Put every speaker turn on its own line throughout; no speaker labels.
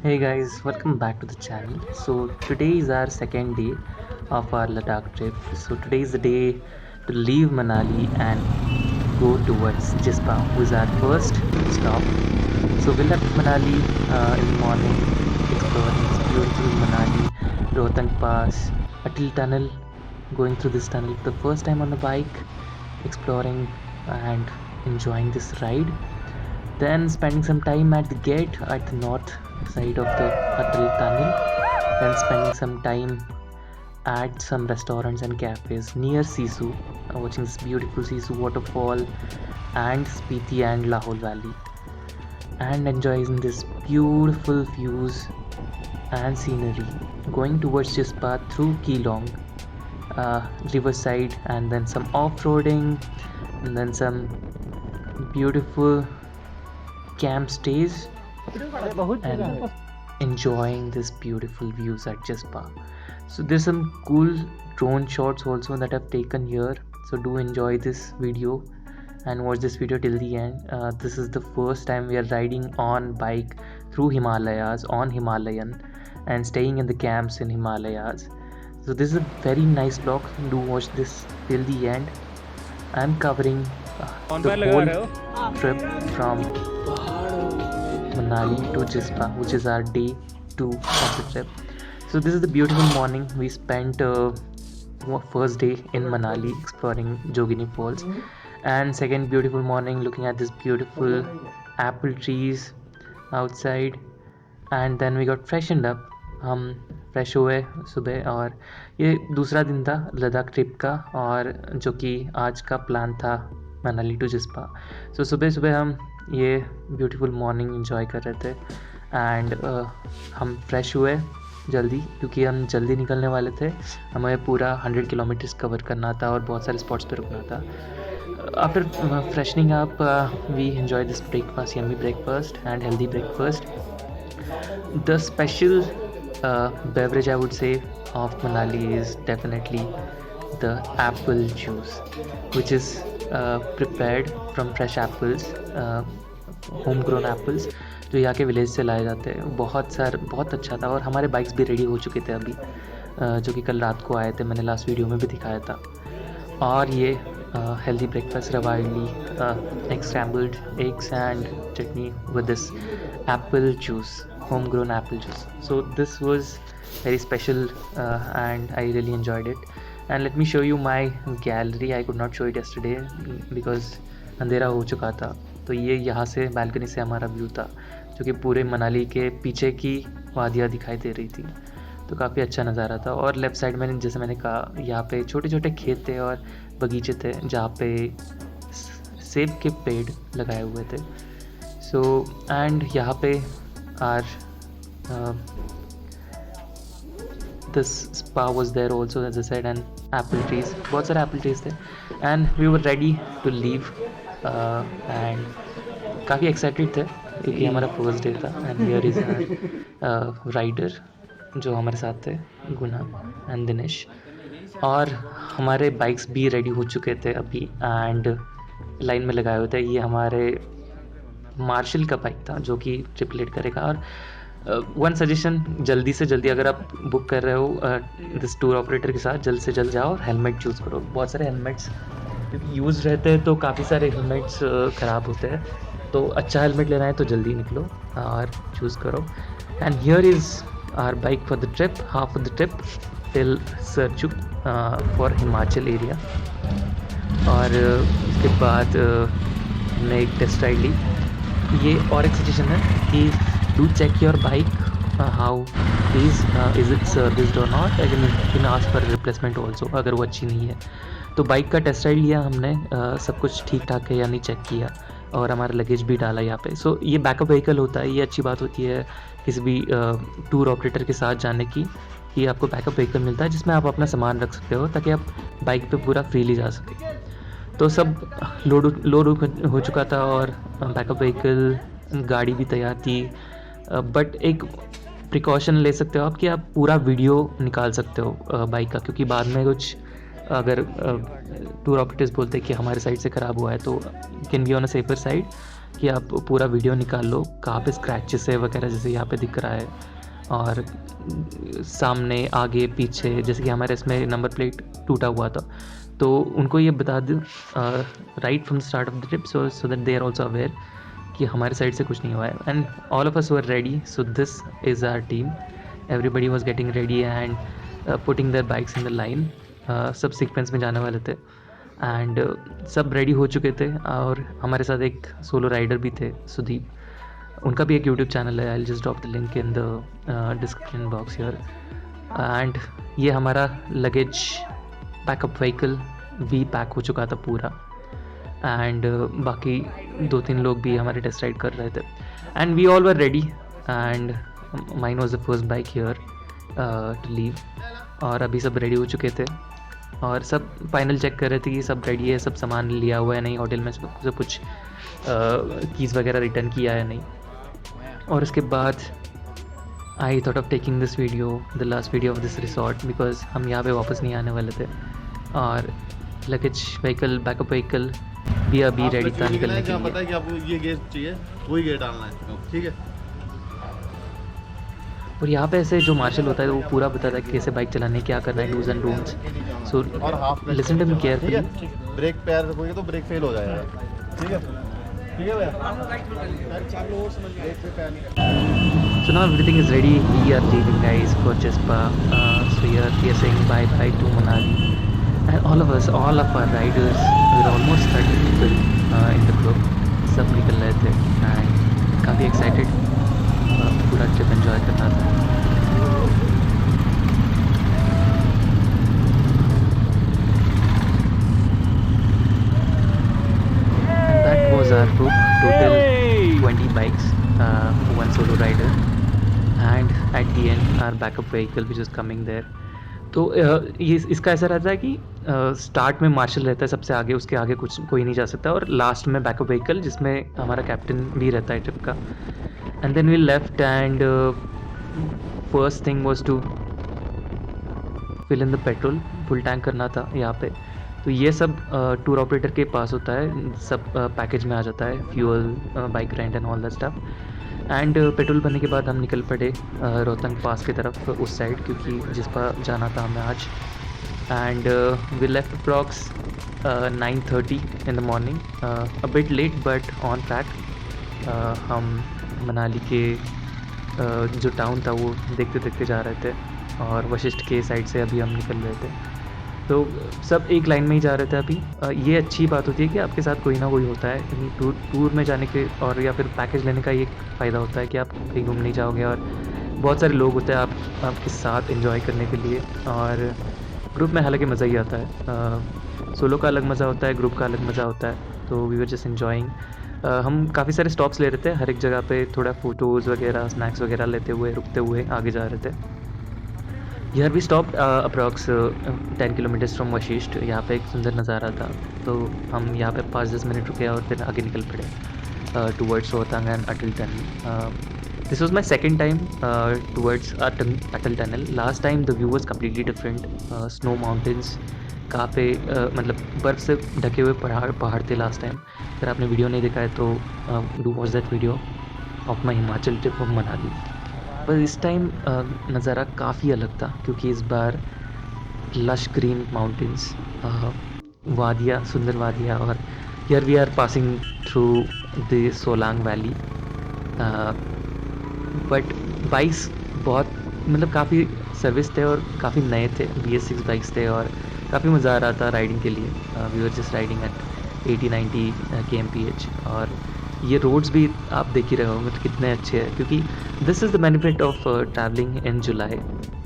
Hey guys, welcome back to the channel. So today is our second day of our Ladakh trip. So today is the day to leave Manali and go towards Jispa, who is our first stop. So we left Manali in the morning, exploring this beautiful Manali, Rohtang Pass, Atal Tunnel, going through this tunnel for the first time on the bike, exploring and enjoying this ride. Then spending some time at the gate at the north side of the Atal Tunnel. Then spending some time at some restaurants and cafes near Sisu, watching this beautiful Sisu waterfall and Spiti and Lahore Valley, and enjoying this beautiful views and scenery. Going towards Jispa through Keelong, riverside, and then some off-roading, and then some beautiful camp stays and enjoying this beautiful views at Jaspa. So there's some cool drone shots also that I've taken here. So do enjoy this video and watch this video till the end. This is the first time we are riding on bike through Himalayas on Himalayan and staying in the camps in Himalayas. So this is a very nice vlog. Do watch this till the end. I'm covering the whole trip from Manali to Jispa, which is our day 2 of the trip. So this is the beautiful morning. We spent first day in Manali exploring Jogini Falls, and second beautiful morning looking at this beautiful apple trees outside, and then we got freshened up. हम fresh हुए सुबह, और ये दूसरा दिन था Ladakh trip का, और जो कि आज का प्लान था मनाली टू जिस्पा. सो सुबह सुबह हम ये ब्यूटीफुल मॉर्निंग इन्जॉय कर रहे थे, एंड हम फ्रेश हुए जल्दी क्योंकि हम जल्दी निकलने वाले थे. हमें पूरा 100 किलोमीटर्स कवर करना था और बहुत सारे स्पॉट्स पे रुकना था. After freshening up, we enjoyed this breakfast, yummy breakfast and healthy breakfast. The special beverage, I would say, of Manali is definitely the apple juice, which is prepared from fresh apples, homegrown apples, जो यहाँ के village से लाए जाते हैं. बहुत अच्छा था, और हमारे बाइक्स भी रेडी हो चुके थे अभी, जो कि कल रात को आए थे. मैंने लास्ट वीडियो में भी दिखाया था. और ये healthy breakfast, rava idli, egg scrambled eggs and chutney with this apple juice, homegrown apple juice. So this was very special, and I really enjoyed it. And let me show you my gallery. I could not show it yesterday because अंधेरा हो चुका था. तो ये यहाँ से balcony से हमारा व्यू था, जो कि पूरे मनाली के पीछे की वादियाँ दिखाई दे रही थी. तो काफ़ी अच्छा नज़ारा था. और लेफ़्ट साइड में जैसे मैंने कहा, यहाँ पे छोटे छोटे खेत थे और बगीचे थे जहाँ पे सेब के पेड़ लगाए हुए थे. सो एंड यहाँ पे are this spa was there also, as I said, and apple trees, बहुत सारे एप्पल ट्रीज थे. And we were ready to leave, and काफ़ी एक्साइटेड थे क्योंकि हमारा फर्स्ट डे था. एंड हियर इज़ राइडर जो हमारे साथ थे, गुना एंड दिनेश. और हमारे बाइक्स भी रेडी हो चुके थे अभी एंड लाइन में लगाए हुए थे. ये हमारे मार्शल का बाइक था जो कि ट्रिपलेट करेगा. और वन सजेशन, जल्दी से जल्दी अगर आप बुक कर रहे हो दिस टूर ऑपरेटर के साथ, जल्द से जल्द जाओ और हेलमेट चूज़ करो. बहुत सारे हेलमेट्स यूज़ रहते हैं, तो काफ़ी सारे हेलमेट्स ख़राब होते हैं. तो अच्छा हेलमेट लेना है तो जल्दी निकलो और चूज़ करो. And here is our bike for the trip, half of the trip till Sarchu for Himachal area. और उसके बाद हमने एक टेस्ट राइड ली. ये और एक सजेशन है कि do check your bike how is it serviced और not. I can ask for replacement also अगर वो अच्छी नहीं है. तो बाइक का टेस्ट राइड लिया हमने, सब कुछ ठीक ठाक है या नहीं चेक किया, और हमारा लगेज भी डाला यहाँ पे. सो ये बैकअप व्हीकल होता है. ये अच्छी बात होती है किसी भी टूर ऑपरेटर के साथ जाने की, कि आपको बैकअप व्हीकल मिलता है जिसमें आप अपना सामान रख सकते हो ताकि आप बाइक पे पूरा फ्रीली जा सकें. तो सब लोड हो चुका था और बैकअप व्हीकल, गाड़ी भी तैयार थी. बट एक प्रिकॉशन ले सकते हो आप कि आप पूरा वीडियो निकाल सकते हो बाइक का, क्योंकि बाद में कुछ अगर टूर ऑपरेटर्स बोलते हैं कि हमारे साइड से ख़राब हुआ है, तो can be on a safer side. कि आप पूरा वीडियो निकाल लो कहाँ पे स्क्रैचेस है वगैरह, जैसे यहाँ पे दिख रहा है, और सामने आगे पीछे, जैसे कि हमारे इसमें नंबर प्लेट टूटा हुआ था, तो उनको ये बता दो right from start of the trip, so that they are also aware कि हमारे साइड से कुछ नहीं हुआ है. And all of us were ready, so this is our team. Everybody was getting ready and putting their bikes in the line. सब sequence में जाने वाले थे एंड सब रेडी हो चुके थे. और हमारे साथ एक सोलो राइडर भी थे, सुदीप. उनका भी एक यूट्यूब चैनल है, I will just drop the link in the description box here. And ये हमारा लगेज बैकअप व्हीकल भी पैक हो चुका था पूरा. एंड बाकी 2-3 लोग भी हमारे टेस्ट राइड कर रहे थे. And we all were ready and mine was the first bike here to leave. और अभी सब रेडी हो चुके थे और सब फाइनल चेक कर रहे थे कि सब रेडी है, सब सामान लिया हुआ है नहीं, होटल में सब कुछ कीज़ वगैरह रिटर्न किया है नहीं. और उसके बाद आई thought of taking this video, the last video of this resort, because हम यहाँ पे वापस नहीं आने वाले थे. और लगेज व्हीकल, बैकअप व्हीकल भी अभी रेडी था निकलने के लिए.
पता है कि आपको ये गेट चाहिए, वही गेट डालना है, ठीक है.
और यहाँ पे ऐसे जो मार्शल होता है वो पूरा बताता है कैसे बाइक चलाने, क्या करना है, do's and don'ts. So listen to me carefully.
Brake पैर रखोगे तो ब्रेक फेल हो जाएगा, ठीक है. ठीक है भैया.
So now everything is ready. We are leaving, guys, for Jespa. So here we are saying bye bye to Manali. And all of us, all of our riders, we are almost 30 people in the group. सब निकल रहे थे and काफ़ी excited, पूरा trip enjoy करना था. And that was our group, total 20 bikes, one solo rider, and at the end our backup vehicle which is coming there. तो ये इसका ऐसा रहता है कि स्टार्ट में मार्शल रहता है सबसे आगे, उसके आगे कुछ कोई नहीं जा सकता, और लास्ट में बैकअप व्हीकल जिसमें हमारा कैप्टन भी रहता है ट्रिप का. And then we left and first thing was to fill in the petrol. Full tank करना था यहाँ पे. तो ये सब टूर ऑपरेटर के पास होता है, सब पैकेज में आ जाता है, fuel, bike rent and all that stuff. And petrol भरने के बाद हम निकल पड़े रोहतंग पास की तरफ, उस साइड, क्योंकि जिस पर जाना था हमें आज. And we left approx 9:30 in the morning, a bit late but on track. हम मनाली के जो टाउन था वो देखते देखते जा रहे थे, और वशिष्ठ के साइड से अभी हम निकल रहे थे. तो सब एक लाइन में ही जा रहे थे अभी. ये अच्छी बात होती है कि आपके साथ कोई ना कोई होता है टूर में जाने के, और या फिर पैकेज लेने का ये फ़ायदा होता है कि आप कहीं घूमने जाओगे और बहुत सारे लोग होते हैं आपके साथ एंजॉय करने के लिए. और ग्रुप में हालांकि मज़ा ही आता है. सोलो का अलग मज़ा होता है, ग्रुप का अलग मज़ा होता है. तो वी वर जस्ट एंजॉइंग. हम काफ़ी सारे स्टॉप्स ले रहे थे, हर एक जगह पे थोड़ा फ़ोटोज़ वगैरह, स्नैक्स वगैरह लेते हुए, रुकते हुए आगे जा रहे थे. Here we stopped approx 10 kilometres from Vashishtha. यहाँ पे एक सुंदर नज़ारा था, तो हम यहाँ पे 5-10 मिनट रुके और फिर आगे निकल पड़े towards Rohtang and Atal tunnel. This was my second time towards Atal tunnel. Last time the view was completely different. Snow mountains, कहाँ पे मतलब बर्फ़ से ढके हुए पहाड़ थे लास्ट टाइम. अगर आपने वीडियो नहीं देखा है तो do watch that video of my Himachal trip of Manali. पर इस टाइम नज़ारा काफ़ी अलग था, क्योंकि इस बार लश ग्रीन माउंटेन्स, वादियाँ, सुंदर वादियाँ. और here we are passing through the Solang valley. But bikes बहुत मतलब काफ़ी सर्विस थे और काफ़ी नए थे. BS6 बाइक्स थे और काफ़ी मज़ा आ रहा था राइडिंग के लिए. We were just riding at 80-90 kmph. और ये रोड्स भी आप देख ही रहे होंगे तो कितने अच्छे हैं, क्योंकि this is the benefit of travelling in July,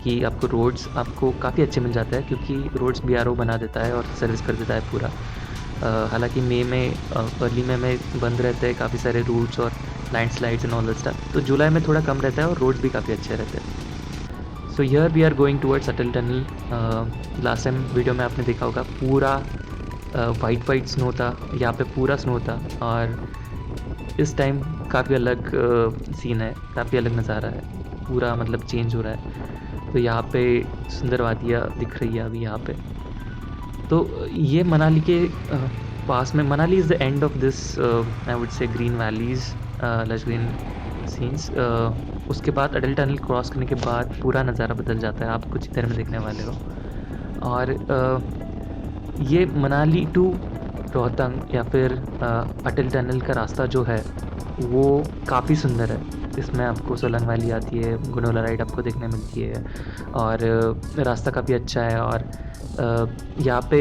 कि आपको रोड्स आपको काफ़ी अच्छे मिल जाते हैं, क्योंकि रोड्स BRO बना देता है और सर्विस कर देता है पूरा. हालांकि मई में अर्ली में बंद रहते हैं काफ़ी सारे रूट्स और landslides and all that stuff. तो जुलाई में थोड़ा कम रहता है और रोड्स भी काफ़ी अच्छे रहते हैं. So here we are going towards Atal tunnel. Last time video में आपने देखा होगा पूरा वाइट स्नो था, यहाँ पे पूरा स्नो था. और इस टाइम काफ़ी अलग सीन है, काफ़ी अलग नज़ारा है, पूरा मतलब चेंज हो रहा है. तो यहाँ पे सुंदर वादियाँ दिख रही है अभी यहाँ पे. तो ये मनाली के पास में Manali is the end of this I would से green valleys, lush green scenes. उसके बाद अटल टनल क्रॉस करने के बाद पूरा नज़ारा बदल जाता है, आप कुछ ही देर में देखने वाले हो। और ये मनाली टू रोहतंग या फिर अटल टनल का रास्ता जो है वो काफ़ी सुंदर है। इसमें आपको सोलंग वैली आती है, गुनोला राइड आपको देखने मिलती है, और रास्ता काफ़ी अच्छा है। और यहाँ पे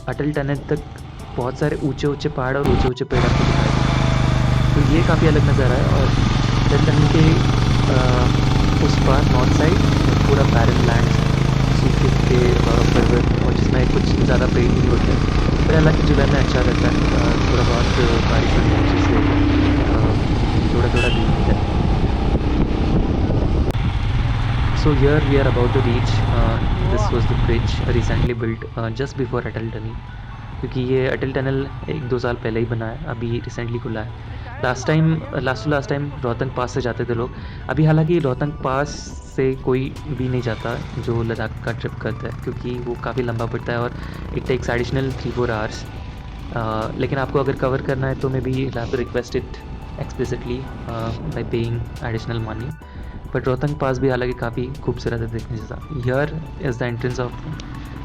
अटल टनल तक बहुत सारे ऊंचे ऊंचे पहाड़ और ऊंचे ऊंचे पेड़ आपको दिखाई देंगे। तो ये काफ़ी अलग नज़ारा है। और अटल टनल के उस पार नॉर्थ साइड पूरा बैरन लैंड, सूखे सूखे पर्वत, और जिसमें कुछ ज़्यादा पेड़ नहीं होते। फिर हालांकि जुलाई में अच्छा रहता है, थोड़ा बहुत बारिश होने की वजह से थोड़ा थोड़ा दूर मिलता है। So here we are about to reach. This was the bridge recently built just before Atal tunnel, क्योंकि ये अटल टनल 1-2 साल पहले ही बना है, अभी रिसेंटली खुला है। लास्ट टाइम रोहतंग पास से जाते थे लोग। अभी हालांकि रोहतंग पास से कोई भी नहीं जाता जो लद्दाख का ट्रिप करता है, क्योंकि वो काफ़ी लंबा पड़ता है और इट टेक्स एडिशनल 3-4 आवर्स। लेकिन आपको अगर कवर करना है तो maybe you have to request it explicitly by paying additional money. But Rohtang pass भी हालांकि काफ़ी खूबसूरत है देखने जैसा। Here is the entrance of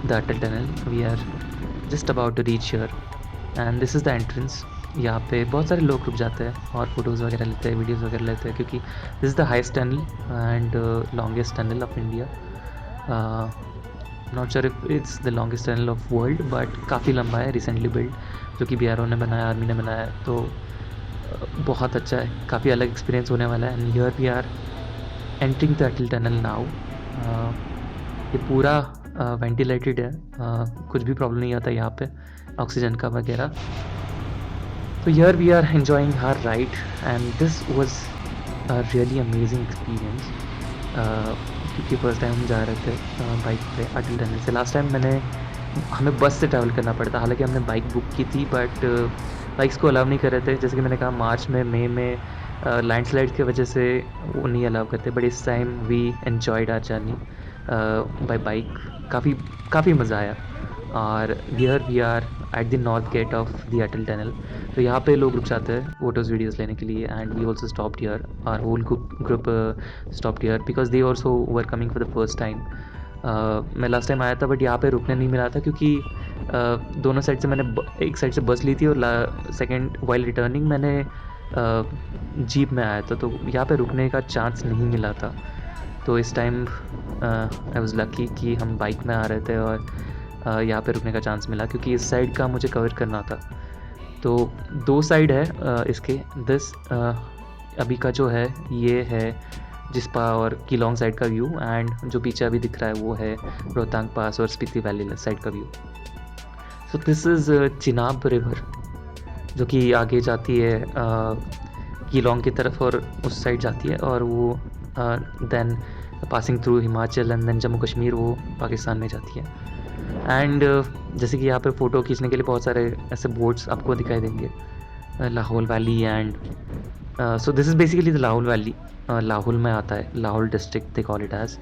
the Atal tunnel. We are just about to reach here and this is the entrance. यहाँ पे बहुत सारे लोग रुक जाते हैं और फोटोज़ वगैरह लेते हैं, वीडियोज़ वगैरह लेते हैं, क्योंकि this is the highest tunnel and longest tunnel of India. Not sure if it's the longest tunnel of world, but काफ़ी लंबा है, रिसेंटली बिल्ड, जो कि BRO ने बनाया, आर्मी ने बनाया है। तो बहुत अच्छा है, काफ़ी अलग एक्सपीरियंस होने वाला है। And here we are entering the Atal tunnel now. ये पूरा वेंटिलेटेड है, कुछ भी प्रॉब्लम नहीं आता यहाँ पे ऑक्सीजन का वगैरह। तो here we are enjoying her ride and this was a really amazing experience, क्योंकि फर्स्ट टाइम हम जा रहे थे बाइक पे अटल टनल से। लास्ट टाइम हमें बस से ट्रैवल करना पड़ता, हालांकि हमने बाइक बुक की थी, बट बाइक्स को अलाउ नहीं कर रहे थे। जैसे कि मैंने कहा, मार्च में, मई में लैंडस्लाइड की वजह से वो नहीं अलाउ करते। बट इस time we enjoyed our journey by bike, काफ़ी मज़ा आया। और here we are at the north gate of the Atal tunnel. तो यहाँ पे लोग रुक जाते हैं फोटोज़ वीडियोज़ लेने के लिए, and we also stopped here, our whole group stopped here because they also were coming for the first time. मैं लास्ट टाइम आया था, बट यहाँ पे रुकने नहीं मिला था, क्योंकि दोनों साइड से मैंने एक साइड से बस ली थी और सेकेंड वाइल रिटर्निंग मैंने जीप में आया था, तो यहाँ पे रुकने का चांस नहीं मिला था। तो इस टाइम आई वाज लकी कि हम बाइक में आ रहे थे और यहाँ पे रुकने का चांस मिला, क्योंकि इस साइड का मुझे कवर करना था। तो 2 साइड है इसके। दिस अभी का जो है ये है जिस्पा और कीलोंग साइड का व्यू, एंड जो पीछे अभी दिख रहा है वो है रोहतांग पास और स्पीति वैली साइड का view. So this is Chenab river, जो कि आगे जाती है कीलोंग की तरफ और उस साइड जाती है, और वो then passing through Himachal and then Jammu Kashmir वो पाकिस्तान में जाती है। एंड जैसे कि यहाँ पे फ़ोटो खींचने के लिए बहुत सारे ऐसे बोर्ड्स आपको दिखाई देंगे, Lahaul valley and so this is basically the Lahaul valley. Lahaul में आता है, Lahaul district they call it as.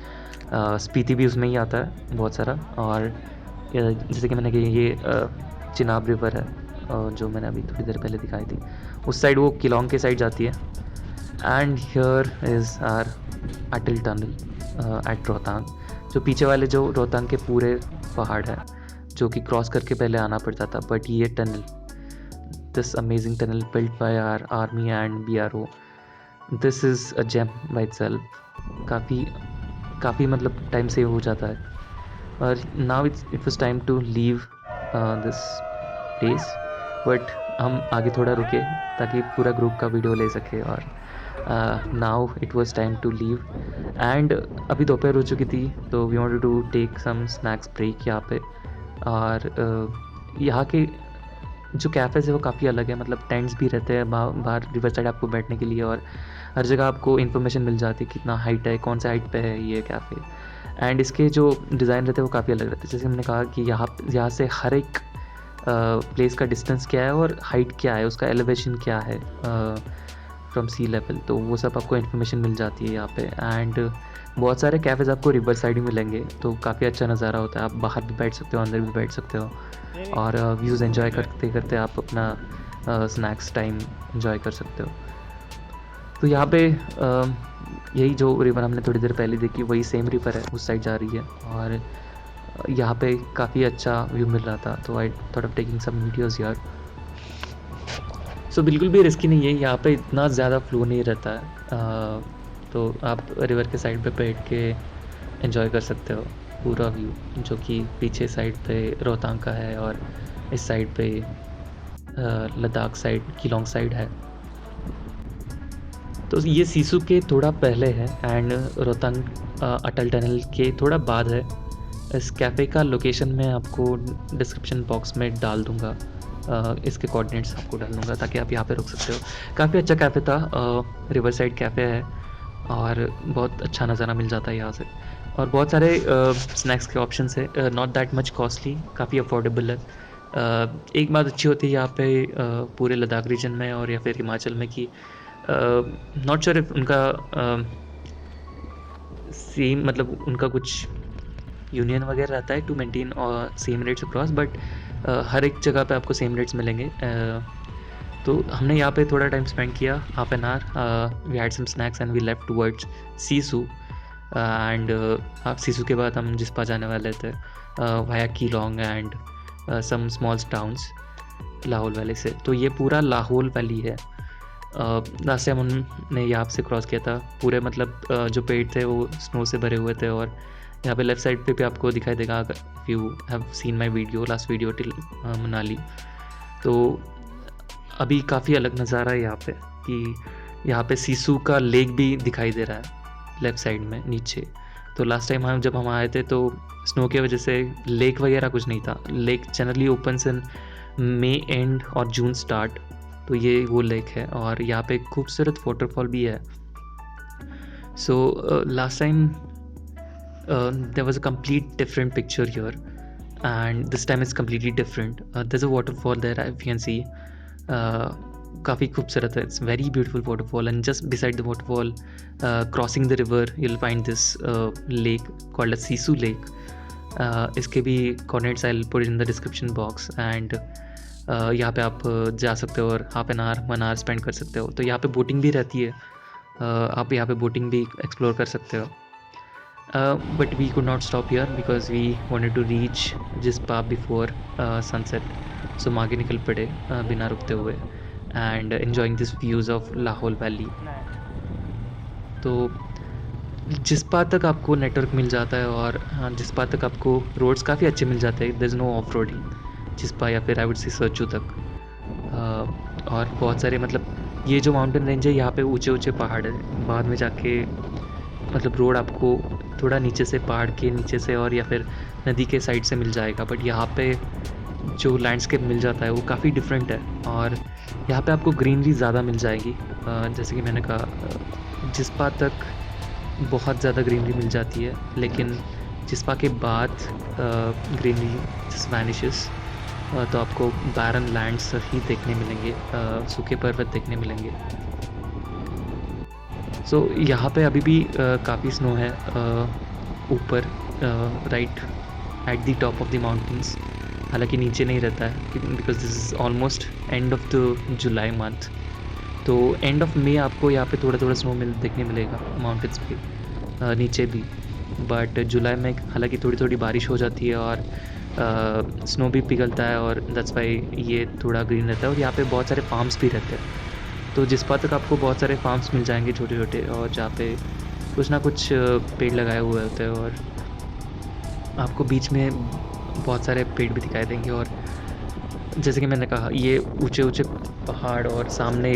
Spiti भी उसमें ही आता है बहुत सारा। और जैसे कि मैंने कही, ये चिनाब रिवर है जो मैंने अभी थोड़ी देर पहले दिखाई थी, उस साइड वो किलोंग के साइड जाती है। And here is our Atal tunnel at Rohtang. जो पीछे वाले जो रोहतांग के पूरे पहाड़ है, जो कि क्रॉस करके पहले आना पड़ता था, बट ये tunnel, this amazing tunnel built by our army and BRO, this is a gem by itself. काफ़ी मतलब टाइम सेव हो जाता है। और now it was time to leave this place, but हम आगे थोड़ा रुके ताकि पूरा ग्रुप का वीडियो ले सके। और now it was time to leave, and अभी दोपहर हो चुकी थी, तो we wanted to take some snacks break यहाँ पे। और यहाँ के जो कैफ़ेज़ है वो काफ़ी अलग है, मतलब टेंट्स भी रहते हैं बाहर रिवर साइड आपको बैठने के लिए, और हर जगह आपको इन्फॉर्मेशन मिल जाती है कितना हाइट है, कौन सा हाइट पे है ये कैफ़े। एंड इसके जो डिज़ाइन रहते हैं वो काफ़ी अलग रहते हैं। जैसे हमने कहा कि यहाँ से हर एक प्लेस का डिस्टेंस क्या है और हाइट क्या है, उसका एलिवेशन क्या है, फ्रॉम सी लेवल, तो वो सब आपको इन्फॉर्मेशन मिल जाती है यहाँ पे। एंड बहुत सारे कैफ़ेज़ आपको रिवर साइड ही मिलेंगे, तो काफ़ी अच्छा नज़ारा होता है। आप बाहर भी बैठ सकते हो, अंदर भी बैठ सकते हो, और व्यूज़ एंजॉय करते करते आप अपना स्नैक्स टाइम एंजॉय कर सकते हो। तो यहाँ पे यही जो रिवर हमने थोड़ी देर पहले देखी, वही सेम रिवर है, उस साइड जा रही है, और यहाँ पे काफ़ी अच्छा व्यू मिल रहा था, तो I thought of taking some videos यार। सो बिल्कुल भी रिस्की नहीं है, यहाँ पे इतना ज़्यादा फ्लो नहीं रहता है, तो आप रिवर के साइड पे बैठ के एंजॉय कर सकते हो पूरा व्यू, जो कि पीछे साइड पे रोहतांग का है, और इस साइड पे लद्दाख साइड, किलोंग साइड है। तो ये सिसु के थोड़ा पहले है, एंड रोहतांग अटल टनल के थोड़ा बाद है। इस कैफ़े का लोकेशन मैं आपको डिस्क्रिप्शन बॉक्स में डाल दूँगा, इसके कोऑर्डिनेट्स आपको डाल दूँगा, ताकि आप यहाँ पे रुक सकते हो। काफ़ी अच्छा कैफ़े था, रिवर साइड कैफ़े है, और बहुत अच्छा नज़ारा मिल जाता है यहाँ से, और बहुत सारे स्नैक्स के ऑप्शंस है, नॉट दैट मच कॉस्टली, काफ़ी अफोर्डेबल है। एक बात अच्छी होती है यहाँ पे पूरे लद्दाख रीजन में और या फिर हिमाचल में, कि नॉट श्योर इफ उनका सेम, मतलब उनका कुछ यूनियन वगैरह रहता है to maintain same rates across, but हर एक जगह पे आपको सेम रेट्स मिलेंगे। तो हमने यहाँ पे थोड़ा टाइम स्पेंड किया, half an hour, we had some snacks and we left towards Sissu, and Sissu के बाद हम जिस्पा जाने वाले थे via Keylong and some small towns Lahaul valley से। तो ये पूरा लाहौल वैली है। लास्ट टाइम हमने यहाँ से क्रॉस किया था, पूरे मतलब जो पेड़ थे वो स्नो से भरे हुए थे, और यहाँ पे लेफ़्ट साइड पे भी आपको दिखाई देगा, if you have seen my video, last video till Manali. तो अभी काफ़ी अलग नज़ारा है यहाँ पे, कि यहाँ पे सिसु का लेक भी दिखाई दे रहा है लेफ़्ट साइड में नीचे। तो लास्ट टाइम जब हम आए थे, तो स्नो की वजह से लेक वगैरह कुछ नहीं था। Lake generally opens in May and और जून स्टार्ट, तो ये वो लेक है, और यहाँ पे खूबसूरत वाटरफॉल भी है। So last time there was a complete different picture here, and this time it's completely different. There's a waterfall there, if you can see, काफ़ी खूबसूरत है, it's very beautiful waterfall, and just beside the waterfall, crossing the river, you'll find this lake called as Sisu Lake. इसके भी coordinates I'll put in the description box, and यहाँ पे आप जा सकते हो और half an hour 1 hour spend कर सकते हो। तो यहाँ पे बोटिंग भी रहती है, आप यहाँ पे बोटिंग भी एक्सप्लोर कर सकते हो। But we could not stop here because we wanted to reach Jispa before sunset. So हम आगे निकल पड़े बिना रुकते हुए, and enjoying this views of Lahaul valley. तो जिस्पा तक आपको नेटवर्क मिल जाता है, और जिस्पा तक आपको रोड्स काफ़ी अच्छे मिल जाते हैं। There is no off roading Jispa या फिर आई वुड से सरचू तक। और बहुत सारे, मतलब ये जो माउंटेन रेंज है, यहाँ पे ऊंचे ऊंचे पहाड़ है, बाद में जाके मतलब रोड आपको थोड़ा नीचे से, पहाड़ के नीचे से, और या फिर नदी के साइड से मिल जाएगा, बट यहाँ पे जो लैंडस्केप मिल जाता है वो काफ़ी डिफरेंट है, और यहाँ पे आपको ग्रीनरी ज़्यादा मिल जाएगी। जैसे कि मैंने कहा, जिस्पा तक बहुत ज़्यादा ग्रीनरी मिल जाती है, लेकिन जिस्पा के बाद ग्रीनरी जस्ट वैनिशेस, तो आपको बैरन लैंड्स ही देखने मिलेंगे, सूखे पर्वत देखने मिलेंगे। सो यहाँ पे अभी भी काफ़ी स्नो है ऊपर, right at the top of the mountains. हालांकि नीचे नहीं रहता है, because this is almost end of the July month. तो एंड ऑफ मई आपको यहाँ पे थोड़ा थोड़ा स्नो देखने मिलेगा माउंटेन्स पे, नीचे भी। बट जुलाई में हालांकि थोड़ी थोड़ी बारिश हो जाती है, और स्नो भी पिघलता है, और दैट्स वाई ये थोड़ा ग्रीन रहता है। और यहाँ पे बहुत सारे फार्म्स भी रहते हैं, तो जिस्पा तक आपको बहुत सारे फार्म्स मिल जाएंगे छोटे छोटे, और जहाँ पे कुछ ना कुछ पेड़ लगाए हुए होते हैं, और आपको बीच में बहुत सारे पेड़ भी दिखाई देंगे। और जैसे कि मैंने कहा, ये ऊंचे ऊंचे पहाड़, और सामने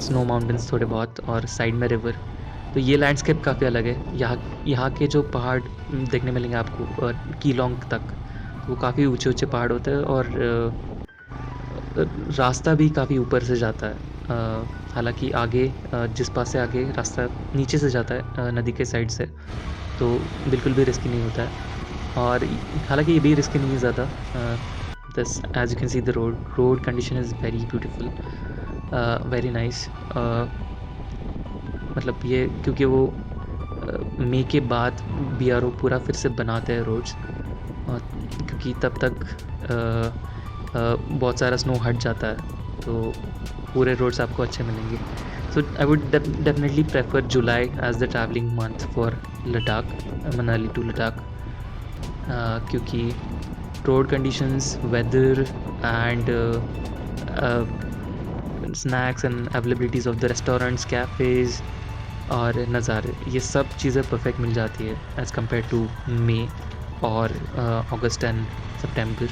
स्नो माउंटेन्स थोड़े बहुत, और साइड में रिवर। तो ये लैंडस्केप काफ़ी अलग है। यहाँ के जो पहाड़ देखने मिलेंगे आपको कीलोंग तक, वो काफ़ी ऊंचे ऊंचे पहाड़ होते हैं, और रास्ता भी काफ़ी ऊपर से जाता है। हालांकि आगे जिस्पा से आगे रास्ता नीचे से जाता है नदी के साइड से, तो बिल्कुल भी रिस्की नहीं होता है। और हालांकि ये भी रिस्की नहीं है ज़्यादा। This as you can see the road condition is very beautiful. Very nice. मतलब ये क्योंकि वो मई के बाद बीआरओ पूरा फिर से बनाते हैं रोड्स, क्योंकि तब तक बहुत सारा स्नो हट जाता है, तो पूरे रोड्स आपको अच्छे मिलेंगे। So I would definitely prefer July as the travelling month for Ladakh, Manali to Ladakh, क्योंकि road conditions, weather and snacks and availabilities of the restaurants, cafes और नज़ारे, ये सब चीज़ें परफेक्ट मिल जाती है एज़ कम्पेयर टू मई और अगस्त एंड सितंबर।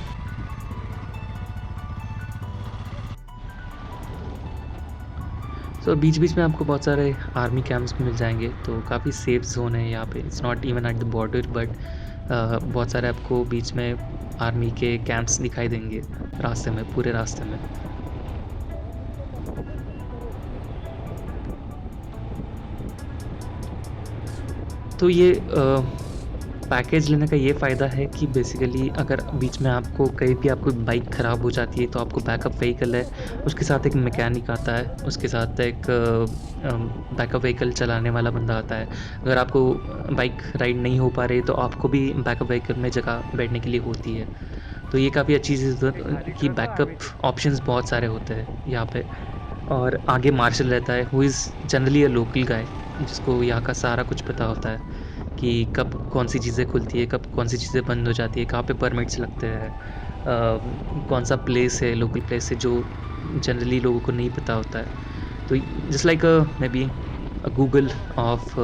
सो बीच बीच में आपको बहुत सारे आर्मी कैंप्स भी मिल जाएंगे, तो काफ़ी सेफ जोन है यहाँ पे। It's not even at the border, but बहुत सारे आपको बीच में आर्मी के कैंप्स दिखाई देंगे रास्ते में, पूरे रास्ते में। तो ये पैकेज लेने का ये फ़ायदा है कि बेसिकली अगर बीच में आपको कहीं भी आपको बाइक ख़राब हो जाती है, तो आपको बैकअप व्हीकल है, उसके साथ एक मैकेनिक आता है, उसके साथ एक बैकअप व्हीकल चलाने वाला बंदा आता है। अगर आपको बाइक राइड नहीं हो पा रही, तो आपको भी बैकअप व्हीकल में जगह बैठने के लिए होती है। तो ये काफ़ी अच्छी चीज़ है कि बैकअप ऑप्शंस बहुत सारे होते हैं यहाँ पे। और आगे मार्शल रहता है, who is generally a local guy, जिसको यहाँ का सारा कुछ पता होता है कि कब कौन सी चीज़ें खुलती है, कब कौन सी चीज़ें बंद हो जाती है, कहाँ पे परमिट्स लगते हैं, कौन सा प्लेस है, लोकल प्लेस है, जो जनरली लोगों को नहीं पता होता है। तो just like maybe a Google of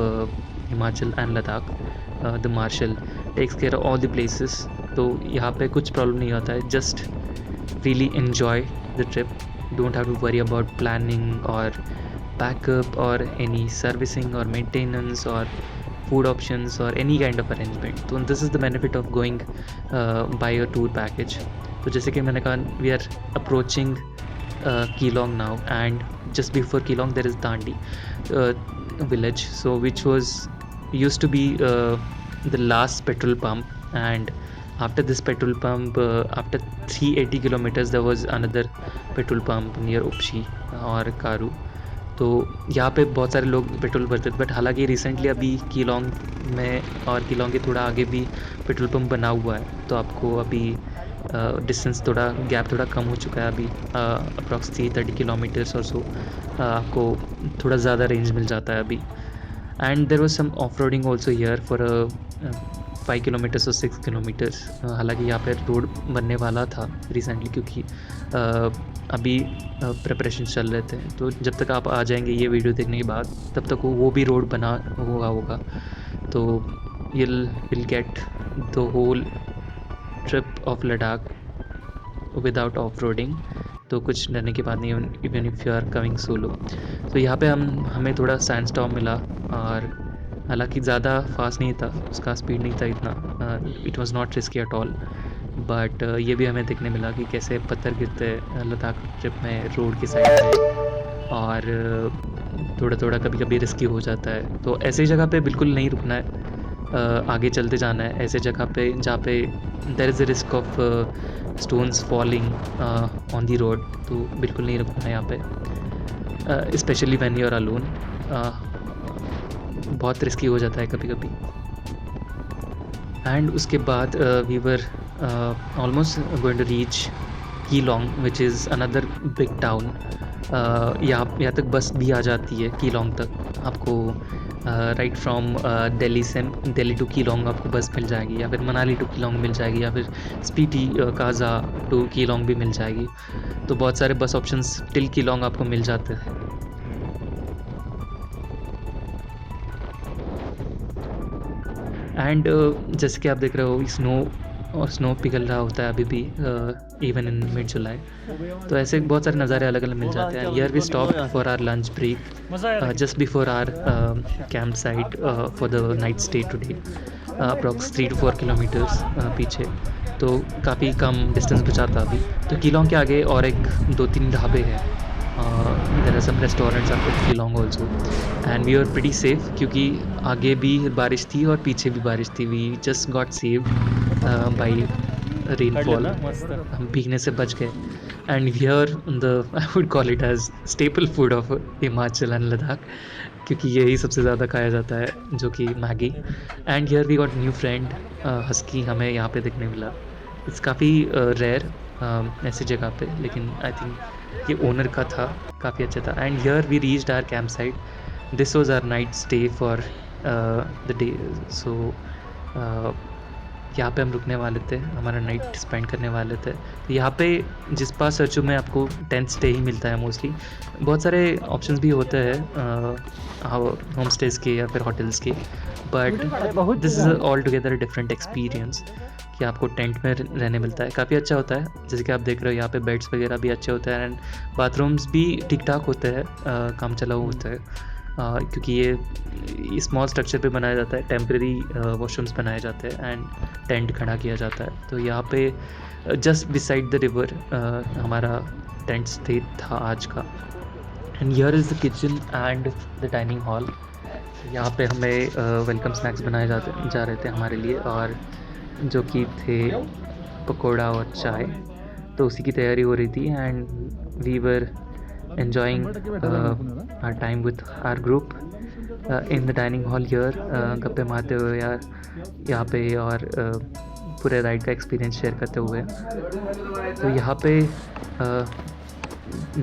Himachal and Ladakh, the marshal takes care of all the places. तो यहाँ पे कुछ प्रॉब्लम नहीं होता है, just really enjoy the trip. Don't have to worry about planning or backup or any servicing or maintenance or food options or any kind of arrangement. So this is the benefit of going by a tour package. तो जैसे कि मैंने कहा, we are approaching Keelong now, and just before Keelong there is Dandi village, so which was used to be the last petrol pump. And after this petrol pump, after 380 kilometers there was another petrol pump near Upshi और कारू। तो यहाँ पे बहुत सारे लोग petrol भरते थे, but हालांकि रिसेंटली अभी कीलोंग में और कीलोंग के थोड़ा आगे भी पेट्रोल पंप बना हुआ है, तो आपको अभी डिस्टेंस थोड़ा गैप थोड़ा कम हो चुका है अभी, अप्रॉक्स 30 किलोमीटर्स और सो आपको थोड़ा ज़्यादा रेंज मिल जाता है अभी। And there was some off roading also here for 5 kilometres और 6 किलोमीटर्स। हालांकि यहाँ पर रोड बनने वाला था रिसेंटली, क्योंकि अभी प्रिपरेशन चल रहे थे, तो जब तक आप आ जाएंगे ये वीडियो देखने के बाद, तब तक वो भी रोड बना हुआ होगा। तो will get the whole trip of Ladakh without off roading, तो कुछ डरने की बात नहीं है, even if you are coming solo. तो यहाँ पे हमें थोड़ा सैंडस्टॉर्म मिला, और हालांकि ज़्यादा फास्ट नहीं था, उसका स्पीड नहीं था इतना, it was not risky at all. But ये भी हमें देखने मिला कि कैसे पत्थर गिरते हैं लद्दाख ट्रिप में रोड के साइड में, और थोड़ा थोड़ा कभी कभी रिस्की हो जाता है। तो ऐसी जगह पे बिल्कुल नहीं रुकना है, आगे चलते जाना है ऐसे जगह पे जहाँ पे there is a risk of stones falling on the road, तो बिल्कुल नहीं रुकना है यहाँ पे, specially when you are alone. बहुत रिस्की हो जाता है कभी कभी। एंड उसके बाद we were almost going to reach Keelong, which is another big town. यहाँ तक बस भी आ जाती है कीलोंग तक आपको, right from Delhi to Keylong आपको बस मिल जाएगी, या फिर मनाली टू कीलोंग मिल जाएगी, या फिर स्पीटी काजा टू कीलोंग भी मिल जाएगी। तो बहुत सारे बस ऑप्शंस टिल कीलोंग आपको मिल जाते हैं। एंड जैसे कि आप देख रहे हो, स्नो पिघल रहा होता है अभी भी, इवन इन मिड जुलाई। तो ऐसे बहुत सारे नज़ारे अलग अलग मिल जाते हैं। Here we stop for our lunch break just before our camp site for the night stay today, approx 3 to 4 kilometres पीछे, तो काफ़ी कम डिस्टेंस बचा था अभी। तो कीलोंग के आगे और एक 2-3 ढाबे हैं, there are some restaurants after Keylong also, and we are pretty safe, क्योंकि आगे भी बारिश थी और पीछे भी बारिश थी। We just got saved by rainfall हम भीगने से बच गए. And here the I would call it as staple food of Himachal and Ladakh, क्योंकि यही सबसे ज़्यादा खाया जाता है, जो कि Maggi. And here we got new friend husky, हमें यहाँ पे देखने मिला. इट्स काफ़ी रेयर ऐसी जगह पे, लेकिन आई थिंक ये ओनर का था, काफ़ी अच्छा था. And here we reached our camp site. This was our night stay for the day. So यहाँ पे हम रुकने वाले थे, हमारा नाइट स्पेंड करने वाले थे. तो यहाँ पे जिस्पा सरचू में आपको टेंट स्टे ही मिलता है मोस्टली. बहुत सारे ऑप्शंस भी होते हैं होम स्टेज के या फिर होटल्स के, but this is all together different experience कि आपको टेंट में रहने मिलता है. काफ़ी अच्छा होता है, जैसे कि आप देख रहे हो यहाँ पे बेड्स वगैरह भी अच्छे होते हैं. एंड बाथरूम्स भी ठीक ठाक होते हैं, काम चलाऊ होते हैं, क्योंकि ये स्मॉल स्ट्रक्चर पे बनाया जाता है. टेम्प्रेरी वॉशरूम्स बनाए जाते हैं एंड टेंट खड़ा किया जाता है. तो यहाँ पे जस्ट बिसाइड द रिवर हमारा टेंट स्टे था आज का. And here is the kitchen and the dining hall. यहाँ पे हमें वेलकम स्नैक्स बनाए जा रहे थे हमारे लिए, और जो कि थे पकोड़ा और चाय. तो उसी की तैयारी हो रही थी. And we were enjoying our time with our group in the dining hall here, गप्पे मारते हुए यार यहाँ पे, और पूरे राइड का एक्सपीरियंस शेयर करते हुए. तो यहाँ पे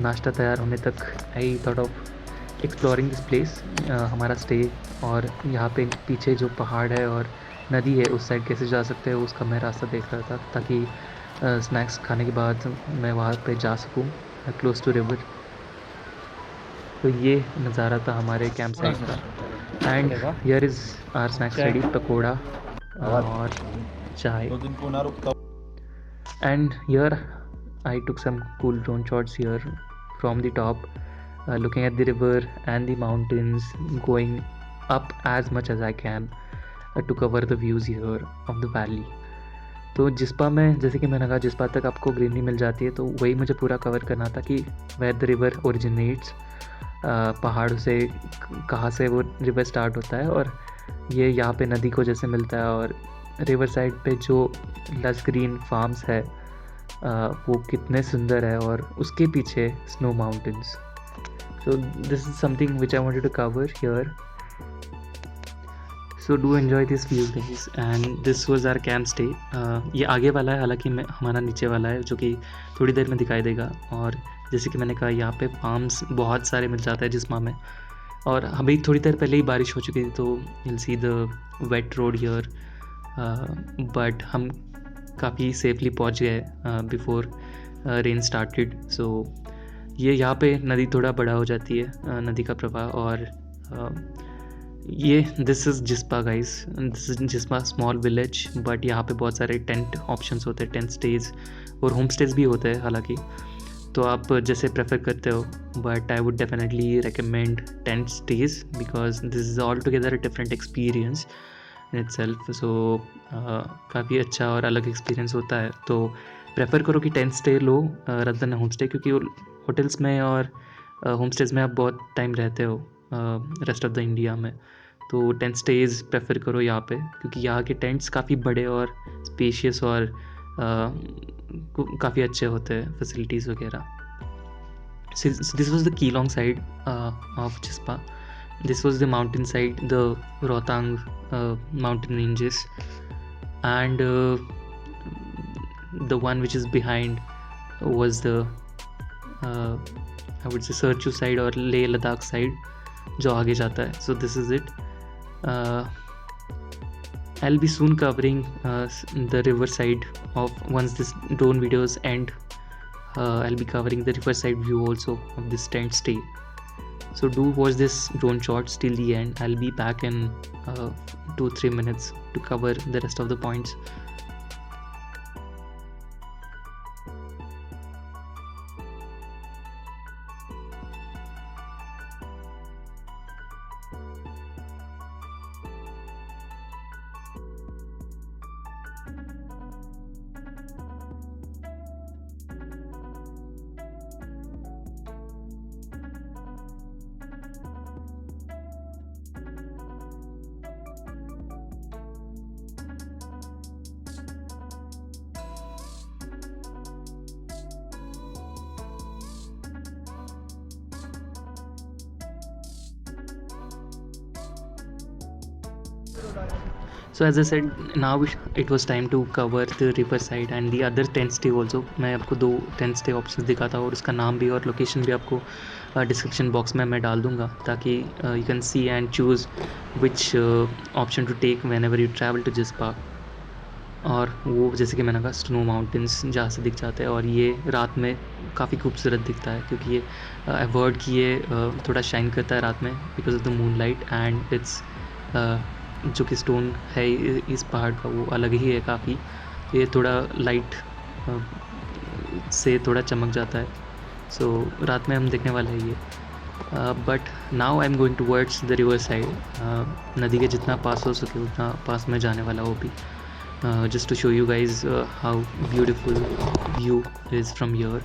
नाश्ता तैयार होने तक आई thought of exploring this place, हमारा स्टे. और यहाँ पे पीछे जो पहाड़ है और नदी है, उस साइड कैसे जा सकते हैं उसका मैं रास्ता देख रहा था, ताकि स्नैक्स खाने के बाद मैं वहाँ पे जा सकूँ क्लोज टू रिवर. तो ये नज़ारा था हमारे कैंप साइट का. And here is our snacks ready, pakora और चाय. And here I took some cool drone shots here from the top, looking at the river and the mountains, going up as much as I can to cover the views here of the valley. तो जिस्पा में, जैसे कि मैंने कहा, जिस्पा तक आपको greenery मिल जाती है, तो वही मुझे पूरा कवर करना था कि वेयर द रिवर ओरिजिनेट्स, पहाड़ से कहाँ से वो रिवर स्टार्ट होता है, और ये यहाँ पे नदी को जैसे मिलता है, और रिवर साइड पे जो लस ग्रीन फार्म्स है वो कितने सुंदर है, और उसके पीछे snow mountains. So this is something which I wanted to cover here. So do enjoy this view guys, and this was our camp stay. ये आगे वाला है, हालांकि हमारा नीचे वाला है, जो कि थोड़ी देर में दिखाई देगा. और जैसे कि मैंने कहा, यहाँ पे फार्म्स बहुत सारे मिल जाते हैं जिस्मा में, और अभी थोड़ी देर पहले ही बारिश हो चुकी थी, तो you'll see the wet road here, but हम काफ़ी सेफली पहुँच गए बिफोर रेन स्टार्टेड. सो ये यहाँ पे नदी थोड़ा बड़ा हो जाती है, नदी का प्रवाह. और ये this is Jispa guys, this is Jispa small village, but यहाँ पे बहुत सारे टेंट ऑप्शंस होते हैं, टेंट स्टेज और होम स्टेज भी होते हैं हालांकि. तो आप जैसे प्रेफर करते हो, but I would definitely recommend tent stays, because this is all together a different experience in itself. So काफ़ी अच्छा और अलग एक्सपीरियंस होता है. तो प्रेफर करो कि टेंट स्टे लो रादर देन होम स्टे, क्योंकि होटल्स में और होम स्टेज में आप बहुत टाइम रहते हो रेस्ट ऑफ द इंडिया में. तो टेंट स्टेज प्रेफर करो यहाँ पे, क्योंकि यहाँ के टेंट्स काफ़ी बड़े और स्पेशियस और काफ़ी अच्छे होते हैं, फैसिलिटीज़ वगैरह. This was the Keylong side of Jispa. This was the mountain side, the Rohtang mountain ranges, and the one which is behind was the I would say Serchu side or Leh Ladakh side, जो आगे जाता है. So this is it. I'll be soon covering the river side of, once this drone videos end, I'll be covering the river side view also of this tent stay. So do watch this drone shots till the end. I'll be back in 2-3 minutes to cover the rest of the points. So as I said, now it was time to cover the river side and the other tent stay also. मैं आपको 2 tent stay options दिखाता हूँ और उसका नाम भी और location भी आपको डिस्क्रिप्शन बॉक्स में मैं डाल दूँगा, ताकि you can see and choose which option to take whenever you travel to this park. और वो जैसे कि मैंने कहा, स्नो माउंटेन्स जहाँ से दिख जाते हैं और ये रात में काफ़ी खूबसूरत दिखता है, क्योंकि ये अवॉइड कि ये थोड़ा शाइन करता है रात में because of the moonlight and it's जो कि स्टोन है इस पहाड़ का वो अलग ही है काफ़ी, तो ये थोड़ा लाइट से थोड़ा चमक जाता है। सो रात में हम देखने वाले हैं ये। But now I am going towards the river side. नदी के जितना पास हो सके उतना पास में जाने वाला वो भी, just to show you guys how beautiful view is from here.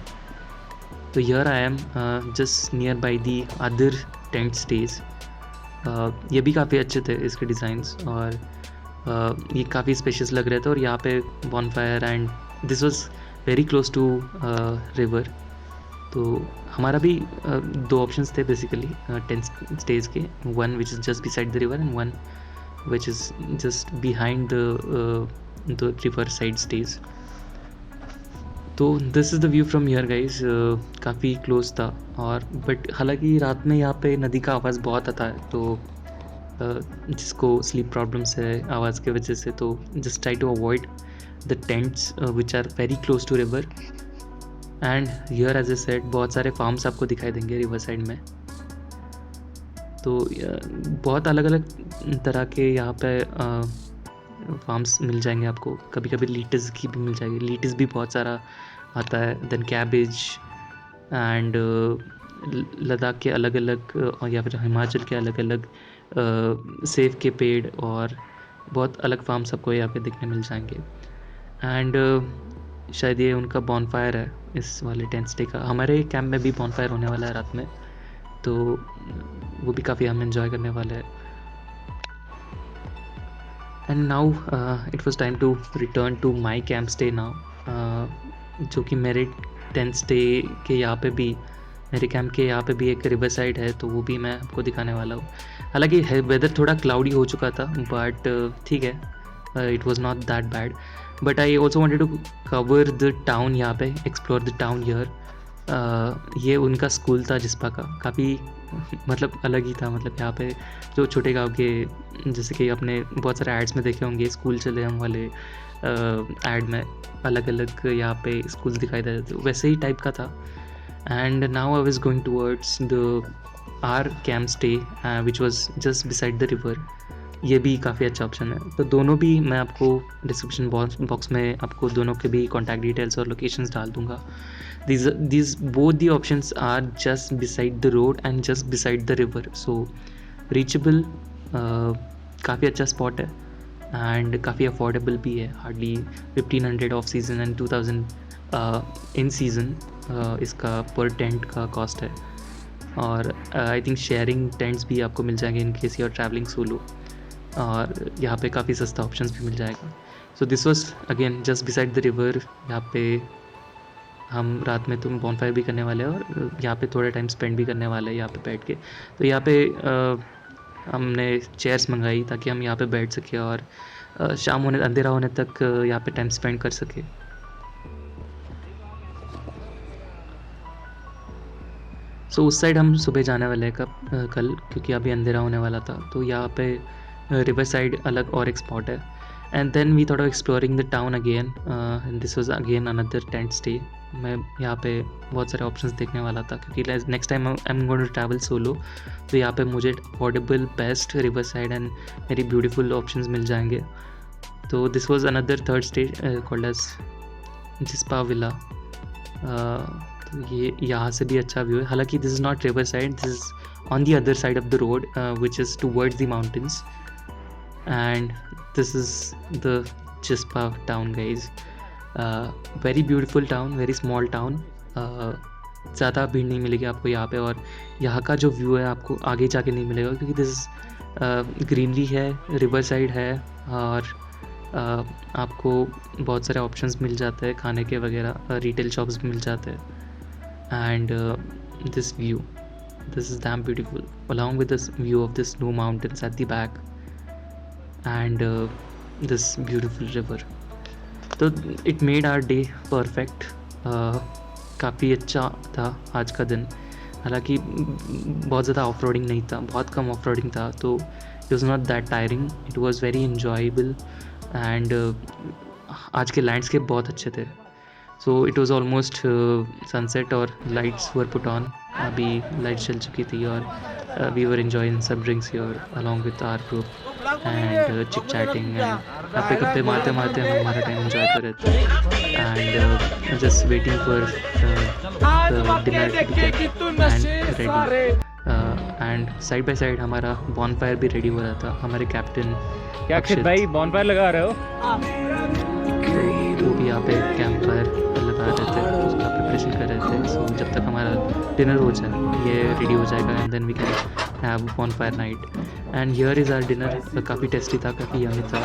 So here I am just nearby the other tent stays. ये भी काफ़ी अच्छे थे इसके डिज़ाइंस, और ये काफ़ी स्पेशियस लग रहे थे, और यहाँ पे bonfire and this was very close to river. तो हमारा भी 2 ऑप्शंस थे बेसिकली टेंट स्टेज के, one which is just beside the river and one which is just behind the river side stays. तो this is the view from here guys. काफ़ी close था, और but हालांकि रात में यहाँ पे नदी का आवाज़ बहुत आता है, तो जिसको स्लीप प्रॉब्लम्स है आवाज़ की वजह से, तो just try to avoid the tents which are very close to river. And here as I said बहुत सारे फार्म्स आपको दिखाई देंगे रिवर साइड में। तो बहुत अलग अलग तरह के यहाँ पे फार्म्स मिल जाएंगे आपको। कभी कभी लीटस की भी मिल जाएगी, लीटस भी बहुत सारा आता है, देन कैबेज एंड लद्दाख के अलग अलग या फिर हिमाचल के अलग अलग सेब के पेड़ और बहुत अलग फार्म्स आपको यहाँ पे देखने मिल जाएंगे। एंड शायद ये उनका बॉनफायर है इस वाले टेंट स्टे का। हमारे कैंप में भी बॉनफायर होने वाला है रात में, तो वो भी काफ़ी हम एंजॉय करने वाले हैं। And now it was time to return to my camp stay now, जो कि मेरे टेंट स्टे के यहाँ पे भी, मेरे कैंप के यहाँ पे भी एक रिवर साइड है, तो वो भी मैं आपको दिखाने वाला हूँ। हालांकि वेदर थोड़ा क्लाउडी हो चुका था, बट ठीक है, it was not that bad. But I also wanted to cover the town यहाँ पे, एक्सप्लोर द टाउन हियर। ये उनका स्कूल था जिस्पा का, काफ़ी मतलब अलग ही था। मतलब यहाँ पे जो छोटे गांव के, जैसे कि आपने बहुत सारे एड्स में देखे होंगे, स्कूल चले हम वाले एड में अलग अलग यहाँ पे स्कूल दिखाई दे रहे थे, वैसे ही टाइप का था। And now I was going towards the R camp stay which was just beside the river. ये भी काफ़ी अच्छा ऑप्शन है। तो दोनों भी मैं आपको डिस्क्रिप्शन बॉक्स में आपको दोनों के भी कॉन्टैक्ट डिटेल्स और लोकेशंस डाल दूँगा। these both the options are just beside the road and just beside the river, so reachable। काफ़ी अच्छा स्पॉट है एंड काफ़ी अफोर्डेबल भी है, hardly 1500 of season and 2000 in season इसका पर टेंट का कॉस्ट है। और आई थिंक शेयरिंग टेंट्स भी आपको मिल जाएंगे in case you are travelling solo, और यहाँ पे काफ़ी सस्ता ऑप्शंस भी मिल जाएगा। So this was again just beside the river. यहाँ पे हम रात में तुम बॉनफायर भी करने वाले हैं और यहाँ पे थोड़ा टाइम स्पेंड भी करने वाले हैं यहाँ पे बैठ के। तो यहाँ पे हमने चेयर्स मंगाई ताकि हम यहाँ पे बैठ सके और शाम होने, अंधेरा होने तक यहाँ पे टाइम स्पेंड कर सके। सो उस साइड हम सुबह जाने वाले हैं कल, क्योंकि अभी अंधेरा होने वाला था। तो यहाँ पे रिवर साइड अलग और एक स्पॉट है। And then we thought of exploring the town again, and this was again another tent stay. मैं यहाँ पे बहुत सारे ऑप्शंस देखने वाला था, क्योंकि next time I am going to travel solo, तो यहाँ पे मुझे affordable best river side and very beautiful options मिल जाएंगे। तो this was another third stay called as Jispa villa. तो ये यहाँ से भी अच्छा व्यू है। हालांकि this is not river side, this is on the other side of the road which is towards the mountains, and this is the Jispa town guys. Very beautiful town, very small town. ज़्यादा भीड़ नहीं मिलेगी आपको यहाँ पे, और यहाँ का जो व्यू है आपको आगे जाके नहीं मिलेगा, क्योंकि दिस ग्रीनरी है, रिवर साइड है, और आपको बहुत सारे ऑप्शंस मिल जाते हैं खाने के वगैरह, रिटेल शॉप्स भी मिल जाते हैं। And this view, this is dam beautiful along with this view of the snow mountains at the back. and this beautiful river. तो it made our day perfect. काफ़ी अच्छा था आज का दिन, हालांकि बहुत ज़्यादा ऑफ रोडिंग नहीं था, बहुत कम ऑफ रोडिंग था, तो it was not that tiring, it was very enjoyable and आज के लैंडस्केप बहुत अच्छे थे. So it was almost sunset और लाइट्स वर पुट ऑन. अभी लाइट्स चल चुकी थी और we were enjoying some drinks here along with our group and chit chatting and गप्पे गप्पे मारते मारते हम हमारा टाइम एंजॉय कर रहे थे and just waiting for the dinner to get and ready. And side by side हमारा बॉनफायर भी रेडी हो रहा था. हमारे कैप्टन
क्या अक्षित भाई बॉनफायर लगा रहे हो?
वो भी यहाँ पे कैंप फायर लगा रहे थे, उसका प्रिपरेशन कर रहे थे. सो जब तक हमारा डिनर हो जाए, ये रेडी हो जाएगा and then we can have bonfire night. And here is our dinner. काफ़ी टेस्टी था, काफ़ी यम्मी था.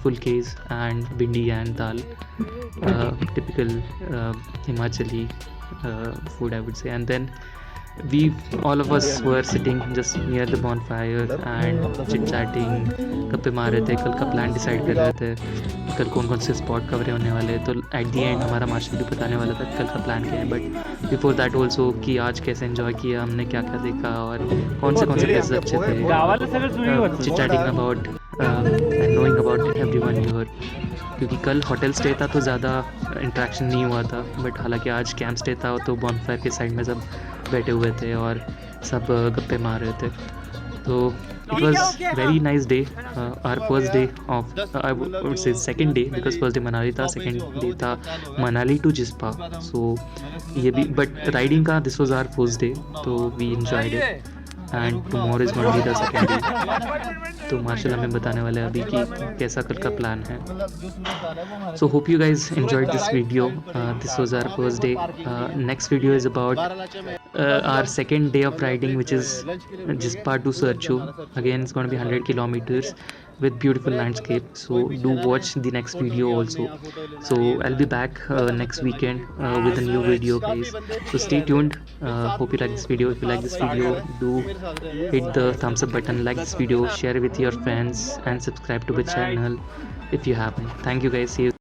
फुल केज and bhindi and dal, typical Himachali food I would say. And then we all of us were sitting just near the bonfire and chit chatting, गप्पे मार रहे थे. कल का प्लान डिसाइड कर रहे थे, कल कौन कौन से स्पॉट कवर होने वाले. तो एट दी एंड हमारा मास्टर भी बताने वाला था कल का प्लान क्या है, बट बिफोर दैट ऑल्सो कि आज कैसे एंजॉय किया हमने, क्या क्या देखा और कौन से प्लेसेस अच्छे थे. Chit chatting about and knowing about everyone here, क्योंकि कल होटल स्टे था तो ज़्यादा इंट्रैक्शन नहीं हुआ था, बट हालांकि आज कैंप स्टे था तो बॉनफायर के साइड में सब बैठे हुए थे और सब गप्पे मार रहे थे. तो it was very nice day. Our first day of, I would say second day, because first day Manali था, सेकेंड डे था मनाली टू जिस्पा. सो ये भी, बट राइडिंग का this was our first day, तो we enjoyed it and tomorrow is going to be the second day. तो marshal हमें बताने वाले हैं अभी कि कैसा कल का प्लान है. So hope you guys enjoyed this video. This was our first day. Next video is about our second day of riding, which is Jispa to Serchu. Again, it's going to be 100 kilometers with beautiful landscape. So do watch the next video also. So I'll be back next weekend with a new video, guys. So stay tuned. Hope you like this video. If you like this video, do hit the thumbs up button, like this video, share it with your friends, and subscribe to the channel if you haven't. Thank you guys. See you.